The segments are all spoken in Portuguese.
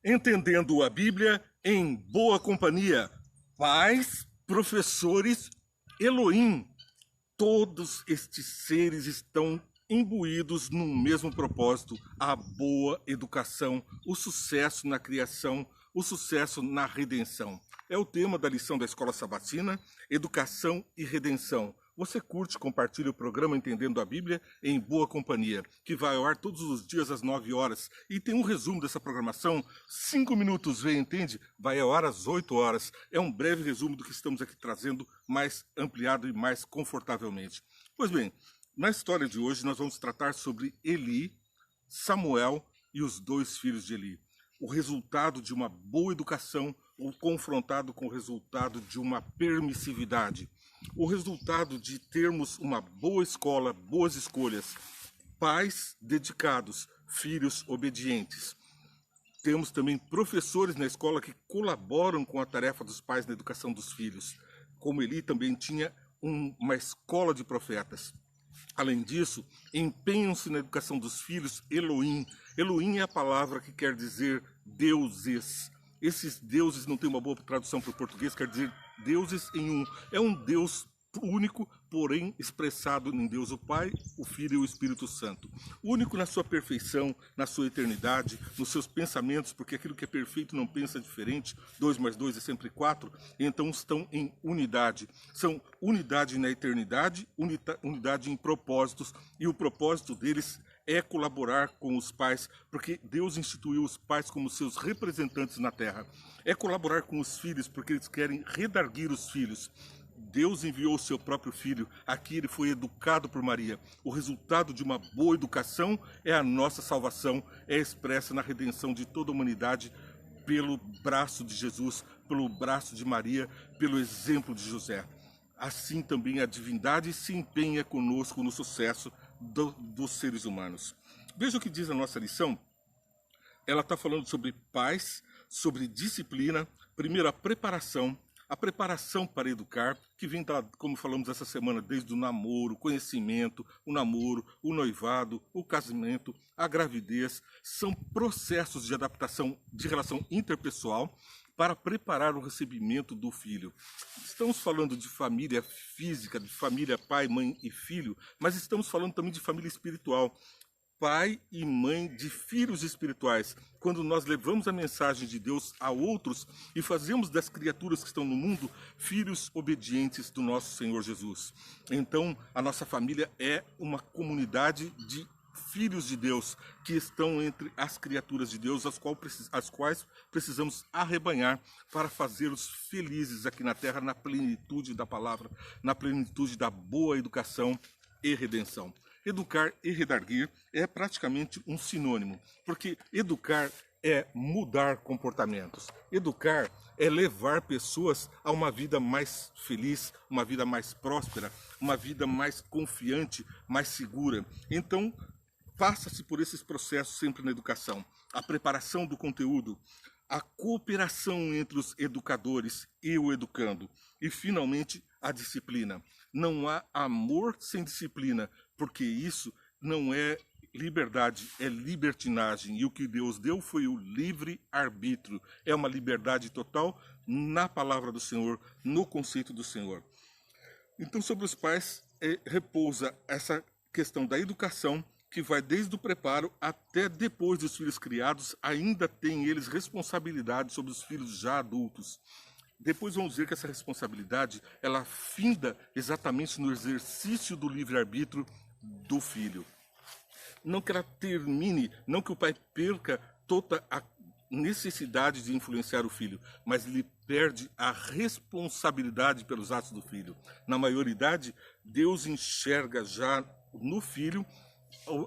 Entendendo a Bíblia em boa companhia. Pais, professores, Elohim. Todos estes seres estão imbuídos num mesmo propósito: a boa educação, o sucesso na criação, o sucesso na redenção. É o tema da lição da Escola Sabatina, Educação e Redenção. Você curte, compartilha o programa Entendendo a Bíblia em boa companhia, que vai ao ar todos os dias às 9 horas. E tem um resumo dessa programação, 5 minutos, vê, entende? Vai ao ar às 8 horas. É um breve resumo do que estamos aqui trazendo, mais ampliado e mais confortavelmente. Pois bem, na história de hoje nós vamos tratar sobre Eli, Samuel e os 2 filhos de Eli. O resultado de uma boa educação, ou confrontado com o resultado de uma permissividade. O resultado de termos uma boa escola, boas escolhas, pais dedicados, filhos obedientes. Temos também professores na escola que colaboram com a tarefa dos pais na educação dos filhos. Como Eli também tinha uma escola de profetas. Além disso, empenham-se na educação dos filhos Elohim. Elohim é a palavra que quer dizer deuses. Esses deuses não tem uma boa tradução para o português, quer dizer deuses em um. É um Deus único, porém expressado em Deus o Pai, o Filho e o Espírito Santo. Único na sua perfeição, na sua eternidade, nos seus pensamentos, porque aquilo que é perfeito não pensa diferente. 2 mais 2 é sempre 4. Então estão em unidade. São unidade na eternidade, unidade em propósitos, e o propósito deles é colaborar com os pais, porque Deus instituiu os pais como seus representantes na terra. É colaborar com os filhos, porque eles querem redarguir os filhos. Deus enviou o seu próprio filho, aqui ele foi educado por Maria. O resultado de uma boa educação é a nossa salvação, é expressa na redenção de toda a humanidade pelo braço de Jesus, pelo braço de Maria, pelo exemplo de José. Assim também a divindade se empenha conosco no sucesso dos seres humanos. Veja o que diz a nossa lição. Ela está falando sobre pais, sobre disciplina, primeiro a preparação para educar, que vem, como falamos essa semana, desde o namoro, o conhecimento, o namoro, o noivado, o casamento, a gravidez. São processos de adaptação de relação interpessoal para preparar o recebimento do filho. Estamos falando de família física, de família pai, mãe e filho, mas estamos falando também de família espiritual. Pai e mãe de filhos espirituais. Quando nós levamos a mensagem de Deus a outros e fazemos das criaturas que estão no mundo filhos obedientes do nosso Senhor Jesus. Então, a nossa família é uma comunidade de filhos de Deus que estão entre as criaturas de Deus, as quais precisamos arrebanhar para fazê-los felizes aqui na terra, na plenitude da palavra, na plenitude da boa educação e redenção. Educar e redarguir é praticamente um sinônimo, porque educar é mudar comportamentos. Educar é levar pessoas a uma vida mais feliz, uma vida mais próspera, uma vida mais confiante, mais segura. Então, passa-se por esses processos sempre na educação. A preparação do conteúdo, a cooperação entre os educadores e o educando. E, finalmente, a disciplina. Não há amor sem disciplina, porque isso não é liberdade, é libertinagem. E o que Deus deu foi o livre-arbítrio. É uma liberdade total na palavra do Senhor, no conceito do Senhor. Então, sobre os pais, repousa essa questão da educação, que vai desde o preparo até depois dos filhos criados, ainda tem eles responsabilidade sobre os filhos já adultos. Depois vamos ver que essa responsabilidade, ela finda exatamente no exercício do livre-arbítrio do filho. Não que ela termine, não que o pai perca toda a necessidade de influenciar o filho, mas ele perde a responsabilidade pelos atos do filho. Na maioridade, Deus enxerga já no filho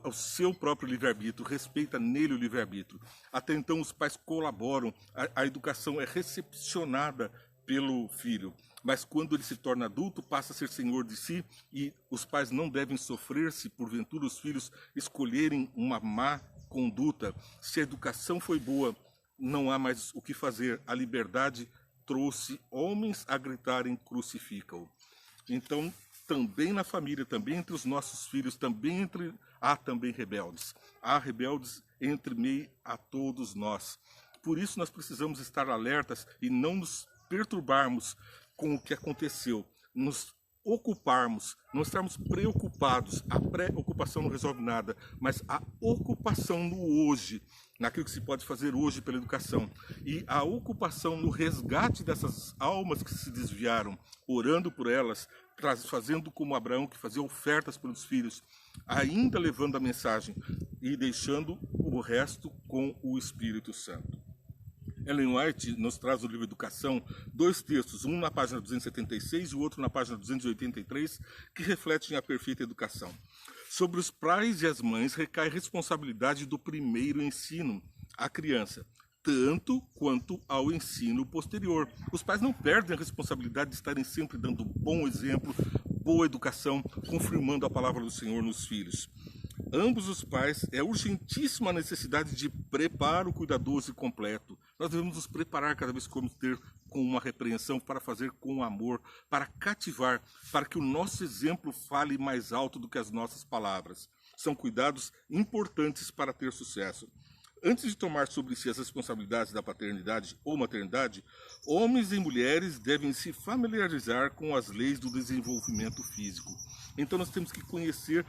o seu próprio livre-arbítrio, respeita nele o livre-arbítrio. Até então os pais colaboram, a educação é recepcionada pelo filho, mas quando ele se torna adulto, passa a ser senhor de si, e os pais não devem sofrer se porventura os filhos escolherem uma má conduta. Se a educação foi boa, não há mais o que fazer, a liberdade trouxe homens a gritarem crucifica-o. Então, também na família, também entre os nossos filhos, há também rebeldes. Há rebeldes entre meio a todos nós. Por isso nós precisamos estar alertas e não nos perturbarmos com o que aconteceu, nos ocuparmos, não estarmos preocupados. A preocupação não resolve nada, mas a ocupação no hoje, naquilo que se pode fazer hoje pela educação, e a ocupação no resgate dessas almas que se desviaram, orando por elas, fazendo como Abraão, que fazia ofertas pelos filhos, ainda levando a mensagem e deixando o resto com o Espírito Santo. Ellen White nos traz no livro Educação 2 textos, um na página 276 e o outro na página 283, que refletem a perfeita educação. Sobre os pais e as mães recai a responsabilidade do primeiro ensino à criança, tanto quanto ao ensino posterior. Os pais não perdem a responsabilidade de estarem sempre dando bom exemplo, boa educação, confirmando a palavra do Senhor nos filhos. Ambos os pais, é urgentíssima a necessidade de preparo cuidadoso e completo. Nós devemos nos preparar cada vez que vamos ter com uma repreensão, para fazer com amor, para cativar, para que o nosso exemplo fale mais alto do que as nossas palavras. São cuidados importantes para ter sucesso. Antes de tomar sobre si as responsabilidades da paternidade ou maternidade, homens e mulheres devem se familiarizar com as leis do desenvolvimento físico. Então nós temos que conhecer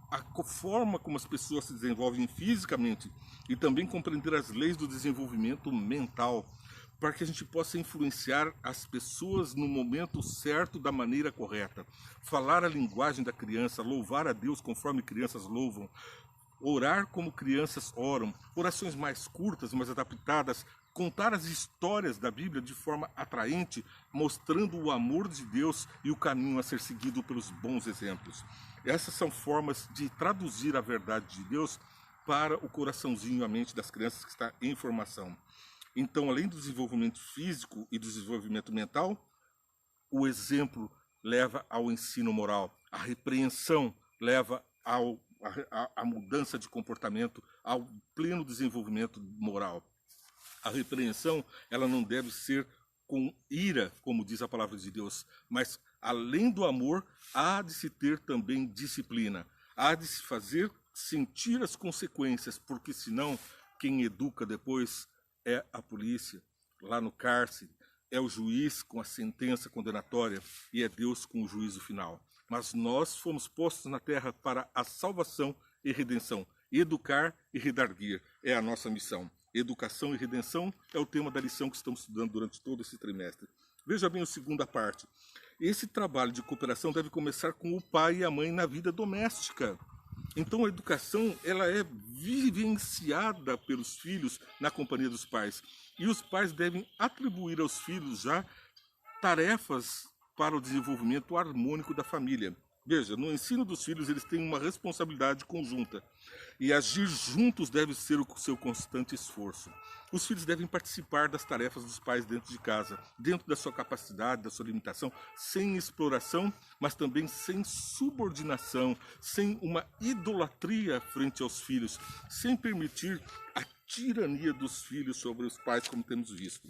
a forma como as pessoas se desenvolvem fisicamente e também compreender as leis do desenvolvimento mental, para que a gente possa influenciar as pessoas no momento certo, da maneira correta. Falar a linguagem da criança, louvar a Deus conforme crianças louvam, orar como crianças oram, orações mais curtas, mais adaptadas, contar as histórias da Bíblia de forma atraente, mostrando o amor de Deus e o caminho a ser seguido pelos bons exemplos. Essas são formas de traduzir a verdade de Deus para o coraçãozinho e a mente das crianças que está em formação. Então, além do desenvolvimento físico e do desenvolvimento mental, o exemplo leva ao ensino moral, a repreensão leva à mudança de comportamento, ao pleno desenvolvimento moral. A repreensão, ela não deve ser com ira, como diz a palavra de Deus, mas além do amor, há de se ter também disciplina. Há de se fazer sentir as consequências, porque senão quem educa depois é a polícia, lá no cárcere, é o juiz com a sentença condenatória e é Deus com o juízo final. Mas nós fomos postos na terra para a salvação e redenção. Educar e redarguir é a nossa missão. Educação e redenção é o tema da lição que estamos estudando durante todo esse trimestre. Veja bem a segunda parte. Esse trabalho de cooperação deve começar com o pai e a mãe na vida doméstica. Então a educação, ela é vivenciada pelos filhos na companhia dos pais. E os pais devem atribuir aos filhos já tarefas para o desenvolvimento harmônico da família. Veja, no ensino dos filhos eles têm uma responsabilidade conjunta. E agir juntos deve ser o seu constante esforço. Os filhos devem participar das tarefas dos pais dentro de casa, dentro da sua capacidade, da sua limitação, sem exploração, mas também sem subordinação, sem uma idolatria frente aos filhos, sem permitir a tirania dos filhos sobre os pais, como temos visto.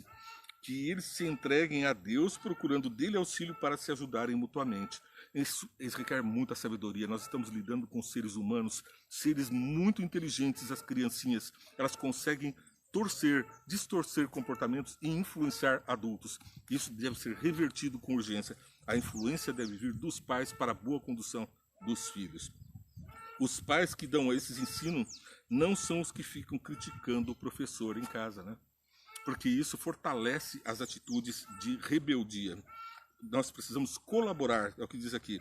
Que eles se entreguem a Deus, procurando dele auxílio para se ajudarem mutuamente. Isso requer muita sabedoria. Nós estamos lidando com seres humanos, seres muito inteligentes, as criancinhas. Elas conseguem distorcer comportamentos e influenciar adultos. Isso deve ser revertido com urgência. A influência deve vir dos pais para a boa condução dos filhos. Os pais que dão esses ensinos não são os que ficam criticando o professor em casa, né? Porque isso fortalece as atitudes de rebeldia. Nós precisamos colaborar, é o que diz aqui,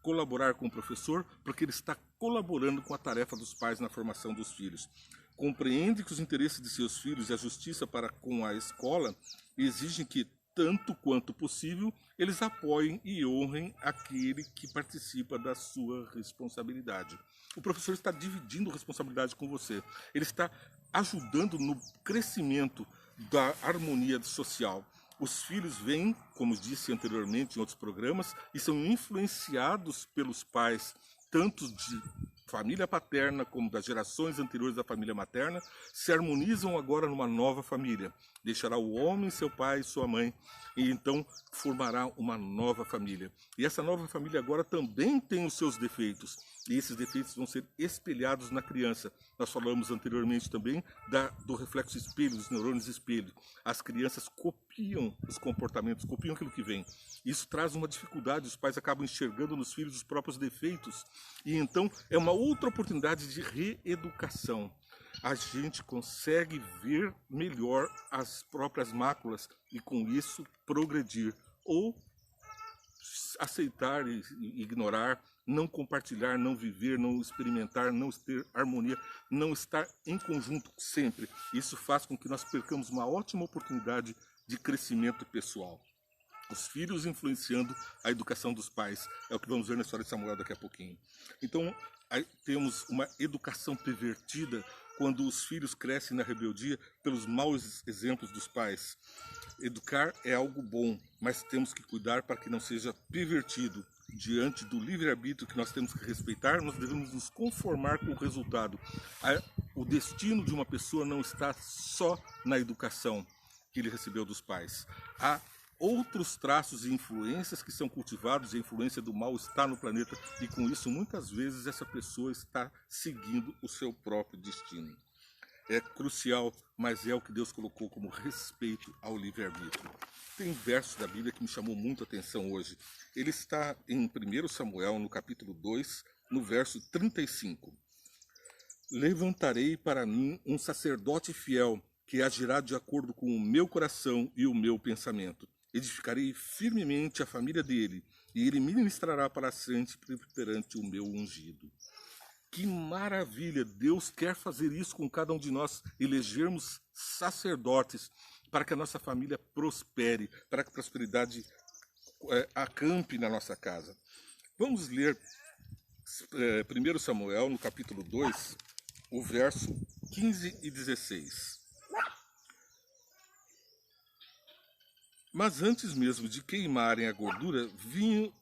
colaborar com o professor, porque ele está colaborando com a tarefa dos pais na formação dos filhos. Compreende que os interesses de seus filhos e a justiça para com a escola exigem que, tanto quanto possível, eles apoiem e honrem aquele que participa da sua responsabilidade. O professor está dividindo responsabilidade com você. Ele está ajudando no crescimento da harmonia social. Os filhos vêm, como disse anteriormente em outros programas, e são influenciados pelos pais, tanto família paterna como das gerações anteriores da família materna, se harmonizam agora numa nova família. Deixará o homem, seu pai e sua mãe, e então formará uma nova família. E essa nova família agora também tem os seus defeitos, e esses defeitos vão ser espelhados na criança. Nós falamos anteriormente também do reflexo espelho, dos neurônios espelho. As crianças copiam os comportamentos, copiam aquilo que vem. Isso traz uma dificuldade, os pais acabam enxergando nos filhos os próprios defeitos. E então é uma outra oportunidade de reeducação. A gente consegue ver melhor as próprias máculas e com isso progredir. Ou aceitar e ignorar, não compartilhar, não viver, não experimentar, não ter harmonia, não estar em conjunto sempre. Isso faz com que nós percamos uma ótima oportunidade de crescimento pessoal. Os filhos influenciando a educação dos pais. É o que vamos ver na história de Samuel daqui a pouquinho. Então, aí temos uma educação pervertida quando os filhos crescem na rebeldia pelos maus exemplos dos pais. Educar é algo bom, mas temos que cuidar para que não seja pervertido. Diante do livre-arbítrio que nós temos que respeitar, nós devemos nos conformar com o resultado. O destino de uma pessoa não está só na educação que ele recebeu dos pais. Há outros traços e influências que são cultivados, e a influência do mal está no planeta, e com isso muitas vezes essa pessoa está seguindo o seu próprio destino. É crucial, mas é o que Deus colocou como respeito ao livre-arbítrio. Tem um verso da Bíblia que me chamou muito a atenção hoje. Ele está em 1 Samuel, no capítulo 2, no verso 35. Levantarei para mim um sacerdote fiel, que agirá de acordo com o meu coração e o meu pensamento. Edificarei firmemente a família dele, e ele ministrará para sempre perante o meu ungido. Que maravilha! Deus quer fazer isso com cada um de nós, elegermos sacerdotes para que a nossa família prospere, para que a prosperidade acampe na nossa casa. Vamos ler 1 Samuel, no capítulo 2, o verso 15 e 16. Mas antes mesmo de queimarem a gordura, vinham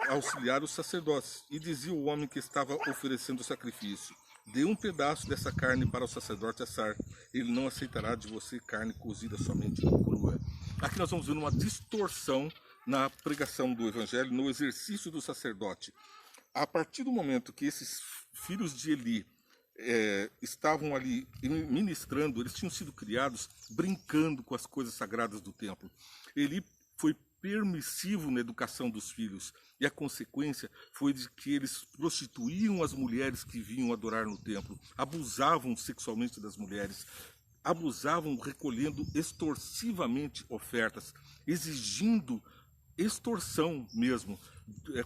auxiliar os sacerdotes, e dizia o homem que estava oferecendo o sacrifício: dê um pedaço dessa carne para o sacerdote assar, ele não aceitará de você carne cozida somente crua. Aqui nós vamos ver uma distorção na pregação do evangelho, no exercício do sacerdote. A partir do momento que esses filhos de Eli estavam ali ministrando, eles tinham sido criados brincando com as coisas sagradas do templo. Eli foi permissivo na educação dos filhos, e a consequência foi de que eles prostituíam as mulheres que vinham adorar no templo, abusavam sexualmente das mulheres, abusavam recolhendo extorsivamente ofertas, exigindo extorsão mesmo.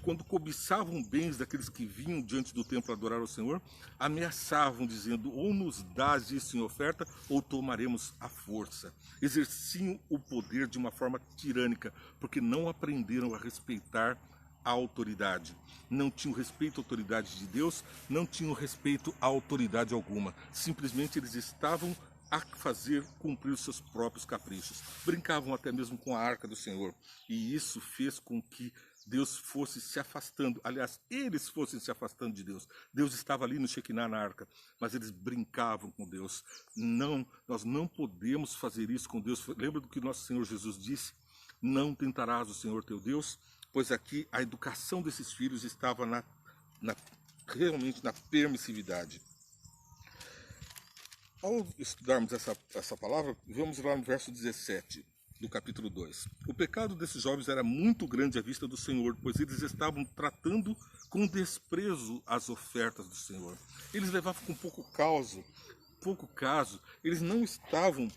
Quando cobiçavam bens daqueles que vinham diante do templo adorar ao Senhor, ameaçavam, dizendo: ou nos dás isso em oferta, ou tomaremos à força. Exerciam o poder de uma forma tirânica, porque não aprenderam a respeitar a autoridade. Não tinham respeito à autoridade de Deus, não tinham respeito à autoridade alguma. Simplesmente eles estavam a fazer cumprir os seus próprios caprichos. Brincavam até mesmo com a arca do Senhor. E isso fez com que Deus fosse se afastando. Aliás, eles fossem se afastando de Deus. Deus estava ali no Shekinah, na arca, mas eles brincavam com Deus. Não, nós não podemos fazer isso com Deus. Lembra do que nosso Senhor Jesus disse? Não tentarás o Senhor teu Deus? Pois aqui a educação desses filhos estava realmente na permissividade. Ao estudarmos essa palavra, vamos lá no verso 17 do capítulo 2. O pecado desses jovens era muito grande à vista do Senhor, pois eles estavam tratando com desprezo as ofertas do Senhor. Eles levavam com pouco caso, eles não estavam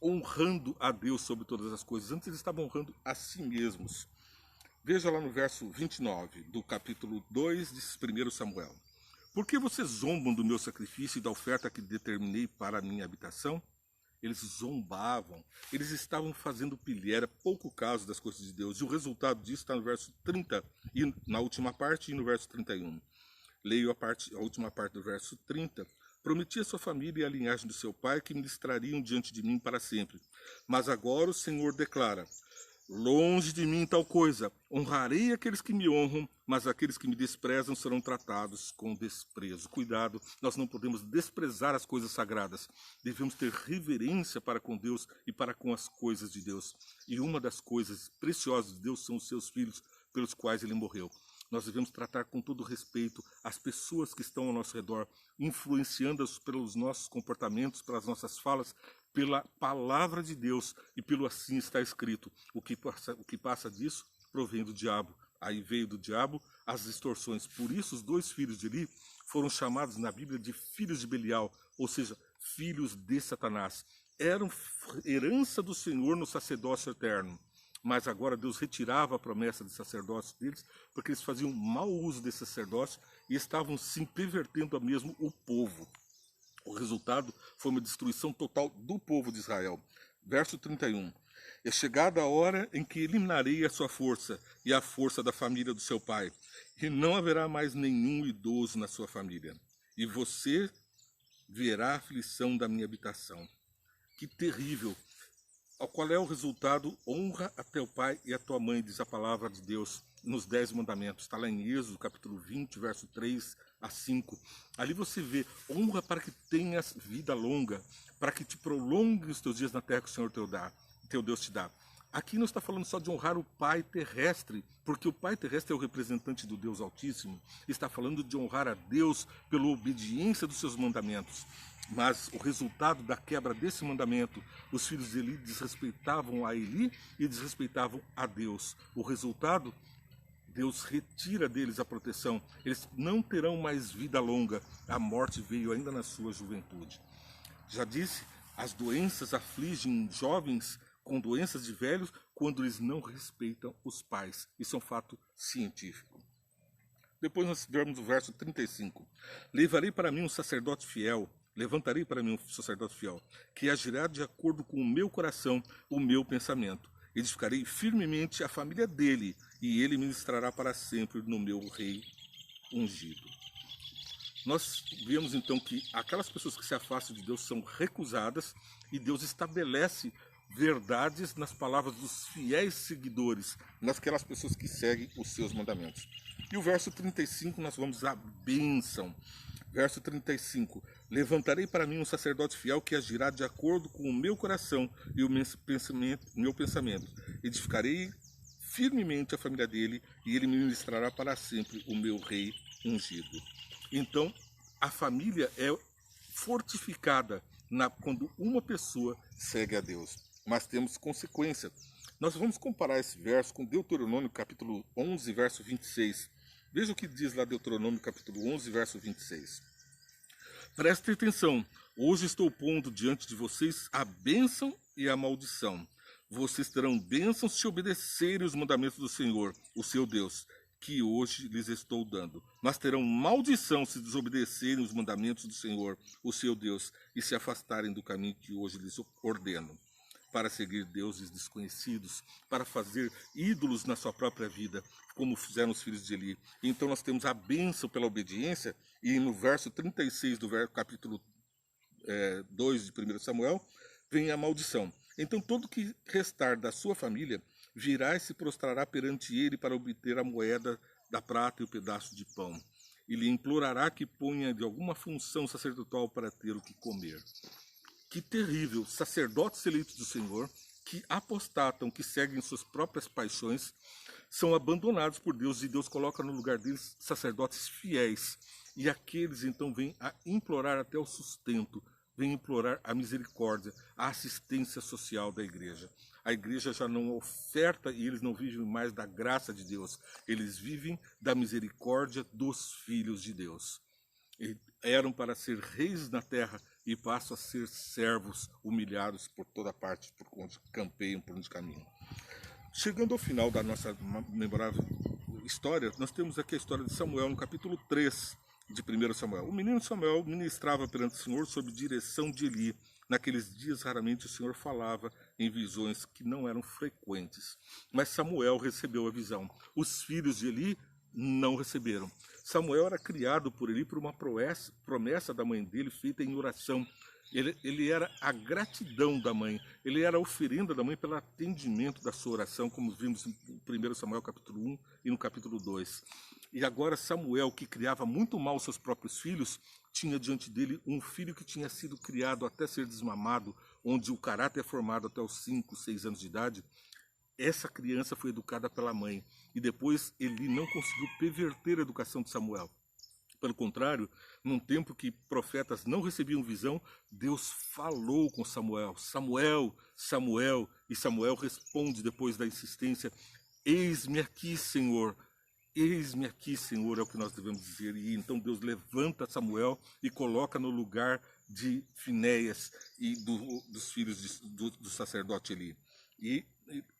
honrando a Deus sobre todas as coisas, antes eles estavam honrando a si mesmos. Veja lá no verso 29 do capítulo 2 de 1 Samuel. Por que vocês zombam do meu sacrifício e da oferta que determinei para a minha habitação? Eles zombavam, eles estavam fazendo pilha, pouco caso das coisas de Deus. E o resultado disso está no verso 30, e na última parte, e no verso 31. Leio a última parte do verso 30. Prometi à sua família e à linhagem do seu pai que ministrariam diante de mim para sempre. Mas agora o Senhor declara: Longe de mim tal coisa. Honrarei aqueles que me honram, mas aqueles que me desprezam serão tratados com desprezo. Cuidado, nós não podemos desprezar as coisas sagradas. Devemos ter reverência para com Deus e para com as coisas de Deus. E uma das coisas preciosas de Deus são os seus filhos, pelos quais ele morreu. Nós devemos tratar com todo respeito as pessoas que estão ao nosso redor, influenciando-as pelos nossos comportamentos, pelas nossas falas, pela palavra de Deus e pelo assim está escrito. O que passa disso provém do diabo. Aí veio do diabo as distorções. Por isso os dois filhos de Eli foram chamados na Bíblia de filhos de Belial, ou seja, filhos de Satanás. Eram herança do Senhor no sacerdócio eterno. Mas agora Deus retirava a promessa de sacerdócio deles, porque eles faziam mau uso desse sacerdócio e estavam sim pervertendo a mesmo o povo. O resultado foi uma destruição total do povo de Israel. Verso 31. É chegada a hora em que eliminarei a sua força e a força da família do seu pai, e não haverá mais nenhum idoso na sua família. E você verá a aflição da minha habitação. Que terrível! Qual é o resultado? Honra a teu pai e a tua mãe, diz a palavra de Deus nos 10 mandamentos. Está lá em Êxodo, capítulo 20, verso 3 a 5. Ali você vê, honra para que tenhas vida longa, para que te prolongue os teus dias na terra que o Senhor teu Deus te dá. Aqui não está falando só de honrar o pai terrestre, porque o pai terrestre é o representante do Deus Altíssimo. Está falando de honrar a Deus pela obediência dos seus mandamentos. Mas o resultado da quebra desse mandamento, os filhos de Eli desrespeitavam a Eli e desrespeitavam a Deus. O resultado, Deus retira deles a proteção. Eles não terão mais vida longa. A morte veio ainda na sua juventude. Já disse, as doenças afligem jovens com doenças de velhos quando eles não respeitam os pais. Isso é um fato científico. Depois nós vemos o verso 35. Levantarei para mim um sacerdote fiel, que agirá de acordo com o meu coração, o meu pensamento. Edificarei firmemente a família dele, e ele ministrará para sempre no meu rei ungido. Nós vemos então que aquelas pessoas que se afastam de Deus são recusadas, e Deus estabelece verdades nas palavras dos fiéis seguidores, nasquelas pessoas que seguem os seus mandamentos. E o verso 35 nós vamos à bênção. Verso 35. Levantarei para mim um sacerdote fiel que agirá de acordo com o meu coração e o meu pensamento. Edificarei firmemente a família dele e ele ministrará para sempre o meu rei ungido. Então, a família é fortificada quando uma pessoa segue a Deus. Mas temos consequência. Nós vamos comparar esse verso com Deuteronômio capítulo 11, verso 26. Veja o que diz lá Deuteronômio capítulo 11, verso 26. Prestem atenção. Hoje estou pondo diante de vocês a bênção e a maldição. Vocês terão bênção se obedecerem os mandamentos do Senhor, o seu Deus, que hoje lhes estou dando. Mas terão maldição se desobedecerem os mandamentos do Senhor, o seu Deus, e se afastarem do caminho que hoje lhes ordeno, para seguir deuses desconhecidos, para fazer ídolos na sua própria vida, como fizeram os filhos de Eli. Então nós temos a bênção pela obediência, e no verso 36 do capítulo 2 de 1 Samuel, vem a maldição. Então todo que restar da sua família virá e se prostrará perante ele para obter a moeda da prata e o pedaço de pão. E lhe implorará que ponha de alguma função sacerdotal para ter o que comer. Que terrível! Sacerdotes eleitos do Senhor, que apostatam, que seguem suas próprias paixões, são abandonados por Deus e Deus coloca no lugar deles sacerdotes fiéis. E aqueles então vêm a implorar até o sustento, vêm implorar a misericórdia, a assistência social da igreja. A igreja já não oferta e eles não vivem mais da graça de Deus. Eles vivem da misericórdia dos filhos de Deus. E eram para ser reis na terra e passam a ser servos humilhados por toda parte, por onde campeiam, por onde caminham. Chegando ao final da nossa memorável história, nós temos aqui a história de Samuel no capítulo 3 de 1 Samuel. O menino Samuel ministrava perante o Senhor sob direção de Eli. Naqueles dias, raramente o Senhor falava em visões que não eram frequentes. Mas Samuel recebeu a visão. Os filhos de Eli não receberam. Samuel era criado por Eli por uma promessa da mãe dele feita em oração. Ele era a gratidão da mãe, ele era a oferenda da mãe pelo atendimento da sua oração, como vimos em 1 Samuel capítulo 1 e no capítulo 2. E agora Samuel, que criava muito mal seus próprios filhos, tinha diante dele um filho que tinha sido criado até ser desmamado, onde o caráter é formado até os 5, 6 anos de idade. Essa criança foi educada pela mãe, e depois ele não conseguiu perverter a educação de Samuel. Pelo contrário, num tempo que profetas não recebiam visão, Deus falou com Samuel: Samuel, Samuel, e Samuel responde depois da insistência: eis-me aqui, Senhor. Eis-me aqui, Senhor, é o que nós devemos dizer. E então Deus levanta Samuel e coloca no lugar de Finéias e dos filhos do sacerdote Eli. E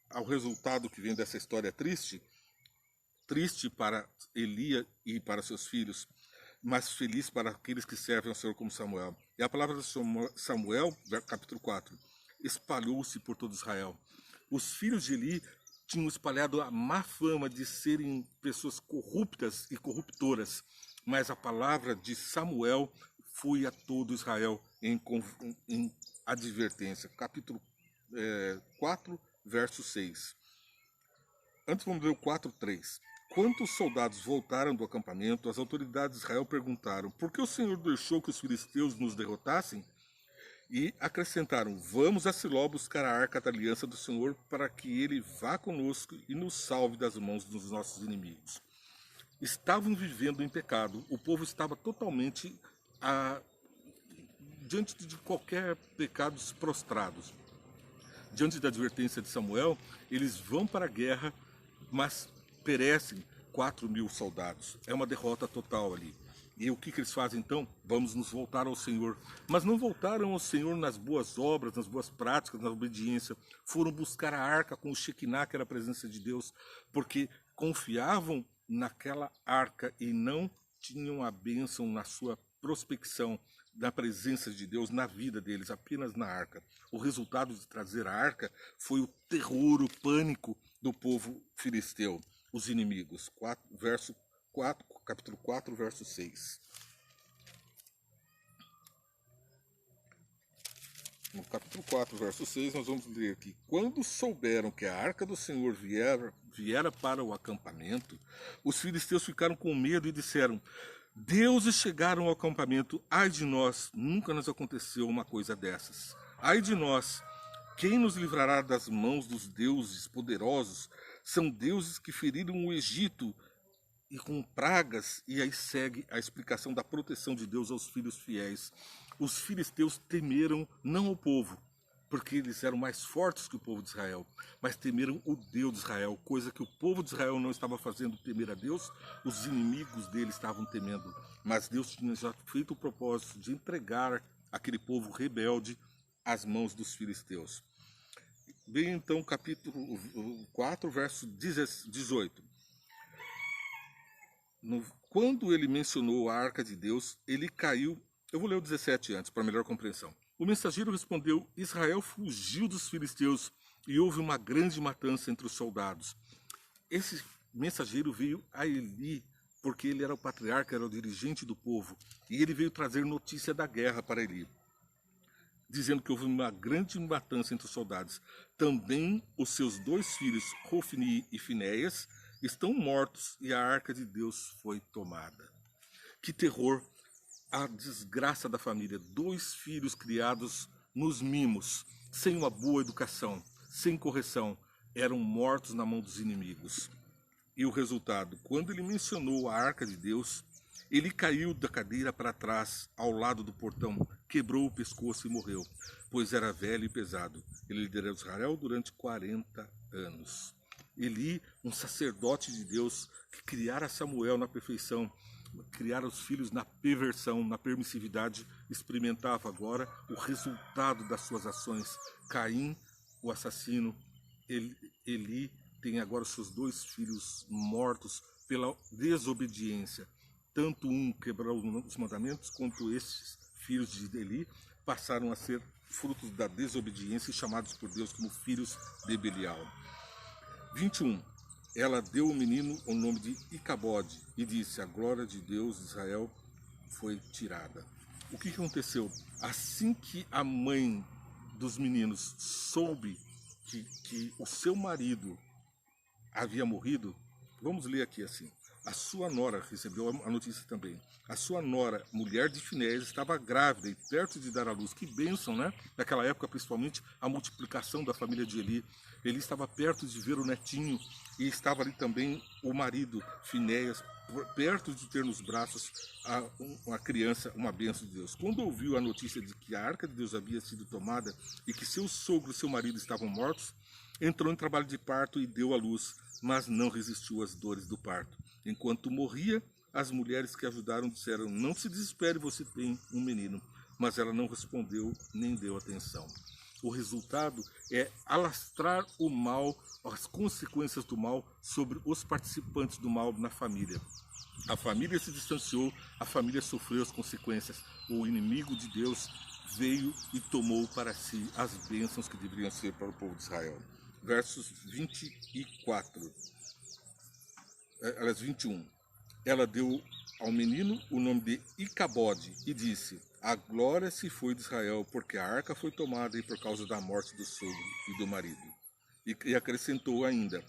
ao resultado que vem dessa história triste para Eli e para seus filhos, mas feliz para aqueles que servem ao Senhor como Samuel. E a palavra de Samuel, capítulo 4, espalhou-se por todo Israel. Os filhos de Eli tinham espalhado a má fama de serem pessoas corruptas e corruptoras, mas a palavra de Samuel foi a todo Israel em advertência. Capítulo 4, verso 6. Antes vamos ler o 4:3. Quando os soldados voltaram do acampamento, as autoridades de Israel perguntaram: por que o Senhor deixou que os filisteus nos derrotassem? E acrescentaram: vamos a Siló buscar a arca da aliança do Senhor, para que ele vá conosco e nos salve das mãos dos nossos inimigos. Estavam vivendo em pecado, o povo estava totalmente diante de qualquer pecado prostrados. Diante da advertência de Samuel, eles vão para a guerra, mas perecem 4.000 soldados. É uma derrota total ali. E o que eles fazem então? Vamos nos voltar ao Senhor. Mas não voltaram ao Senhor nas boas obras, nas boas práticas, na obediência. Foram buscar a arca com o Shekinah, que era a presença de Deus, porque confiavam naquela arca e não tinham a bênção na sua prospecção, na presença de Deus, na vida deles, apenas na arca. O resultado de trazer a arca foi o terror, o pânico do povo filisteu, os inimigos. Capítulo 4, verso 6. No capítulo 4, verso 6, nós vamos ler aqui: quando souberam que a arca do Senhor viera para o acampamento, os filisteus ficaram com medo e disseram: deuses chegaram ao acampamento, ai de nós, nunca nos aconteceu uma coisa dessas. Ai de nós, quem nos livrará das mãos dos deuses poderosos? São deuses que feriram o Egito e com pragas. E aí segue a explicação da proteção de Deus aos filhos fiéis. Os filisteus temeram não o povo, porque eles eram mais fortes que o povo de Israel, mas temeram o Deus de Israel, coisa que o povo de Israel não estava fazendo, temer a Deus, os inimigos dele estavam temendo. Mas Deus tinha já feito o propósito de entregar aquele povo rebelde às mãos dos filisteus. Bem, então, capítulo 4, verso 18. Quando ele mencionou a arca de Deus, ele caiu. Eu vou ler o 17 antes, para melhor compreensão. O mensageiro respondeu: Israel fugiu dos filisteus e houve uma grande matança entre os soldados. Esse mensageiro veio a Eli, porque ele era o patriarca, era o dirigente do povo, e ele veio trazer notícia da guerra para Eli, dizendo que houve uma grande matança entre os soldados. Também os seus 2 filhos, Hofni e Finéias, estão mortos e a arca de Deus foi tomada. Que terror! A desgraça da família. 2 filhos criados nos mimos, sem uma boa educação, sem correção, eram mortos na mão dos inimigos. E o resultado, quando ele mencionou a arca de Deus, ele caiu da cadeira para trás, ao lado do portão, quebrou o pescoço e morreu, pois era velho e pesado. Ele liderou Israel durante 40 anos. Eli, um sacerdote de Deus, que criara Samuel na perfeição, criara os filhos na perversão, na permissividade, experimentava agora o resultado das suas ações. Caim, o assassino, Eli tem agora os seus 2 filhos mortos pela desobediência. Tanto um quebrou os mandamentos, quanto esses filhos de Eli passaram a ser frutos da desobediência e chamados por Deus como filhos de Belial. 21. Ela deu ao menino o nome de Icabode e disse: a glória de Deus de Israel foi tirada. O que aconteceu? Assim que a mãe dos meninos soube que o seu marido havia morrido, vamos ler aqui assim. A sua nora recebeu a notícia também. A sua nora, mulher de Finéias, estava grávida e perto de dar à luz. Que bênção, né? Naquela época, principalmente, a multiplicação da família de Eli. Eli estava perto de ver o netinho e estava ali também o marido, Finéias, perto de ter nos braços uma criança, uma bênção de Deus. Quando ouviu a notícia de que a arca de Deus havia sido tomada e que seu sogro e seu marido estavam mortos, entrou em trabalho de parto e deu à luz, mas não resistiu às dores do parto. Enquanto morria, as mulheres que ajudaram disseram: não se desespere, você tem um menino. Mas ela não respondeu nem deu atenção. O resultado é alastrar o mal, as consequências do mal sobre os participantes do mal na família. A família se distanciou, a família sofreu as consequências. O inimigo de Deus veio e tomou para si as bênçãos que deveriam ser para o povo de Israel. Versos 24. Aliás, 21. Ela deu ao menino o nome de Icabode e disse: a glória se foi de Israel, porque a arca foi tomada e por causa da morte do sogro e do marido. E acrescentou ainda: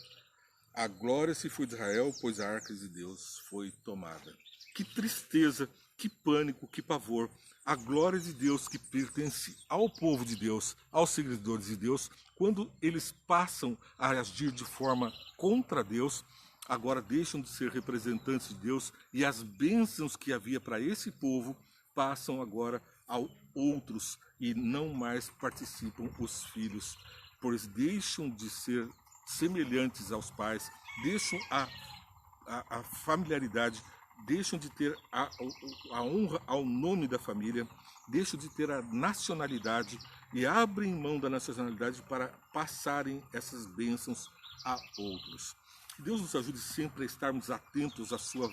a glória se foi de Israel, pois a arca de Deus foi tomada. Que tristeza, que pânico, que pavor. A glória de Deus que pertence ao povo de Deus, aos seguidores de Deus, quando eles passam a agir de forma contra Deus, agora deixam de ser representantes de Deus e as bênçãos que havia para esse povo passam agora a outros e não mais participam os filhos, pois deixam de ser semelhantes aos pais, deixam a familiaridade, deixam de ter a honra ao nome da família, deixam de ter a nacionalidade e abrem mão da nacionalidade para passarem essas bênçãos a outros. Que Deus nos ajude sempre a estarmos atentos à sua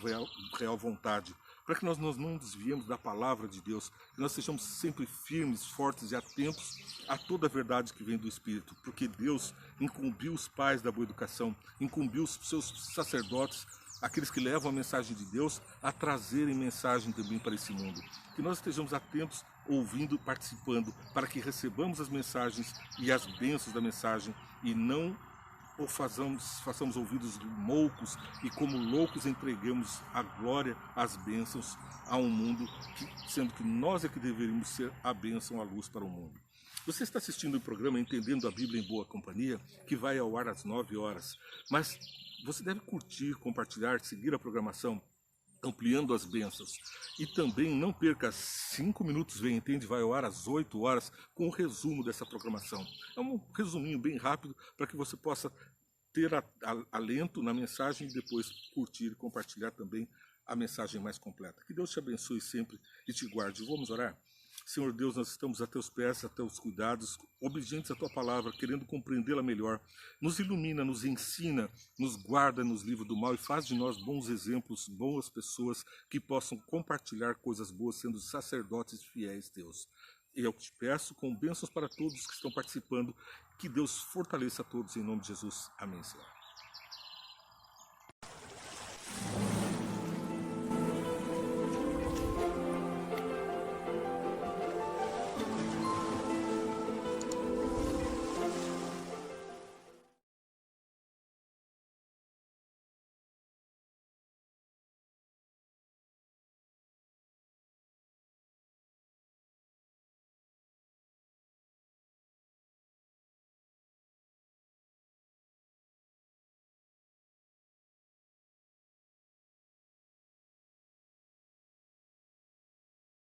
real vontade, para que nós não desviemos da palavra de Deus, que nós sejamos sempre firmes, fortes e atentos a toda a verdade que vem do Espírito, porque Deus incumbiu os pais da boa educação, incumbiu os seus sacerdotes, aqueles que levam a mensagem de Deus, a trazerem mensagem também para esse mundo. Que nós estejamos atentos, ouvindo, participando, para que recebamos as mensagens e as bênçãos da mensagem e não ou façamos ouvidos moucos e como loucos entreguemos a glória, as bênçãos a um mundo, sendo que nós é que deveríamos ser a bênção, a luz para o mundo. Você está assistindo o programa Entendendo a Bíblia em Boa Companhia, que vai ao ar às 9 horas, mas você deve curtir, compartilhar, seguir a programação, ampliando as bênçãos. E também não perca 5 minutos, vem, entende? Vai ao ar às 8 horas com o resumo dessa programação. É um resuminho bem rápido para que você possa ter alento na mensagem e depois curtir e compartilhar também a mensagem mais completa. Que Deus te abençoe sempre e te guarde. Vamos orar? Senhor Deus, nós estamos a teus pés, a teus cuidados, obedientes à tua palavra, querendo compreendê-la melhor. Nos ilumina, nos ensina, nos guarda, nos livra do mal e faz de nós bons exemplos, boas pessoas que possam compartilhar coisas boas, sendo sacerdotes fiéis, Deus. E eu te peço, com bênçãos para todos que estão participando, que Deus fortaleça a todos em nome de Jesus. Amém, Senhor.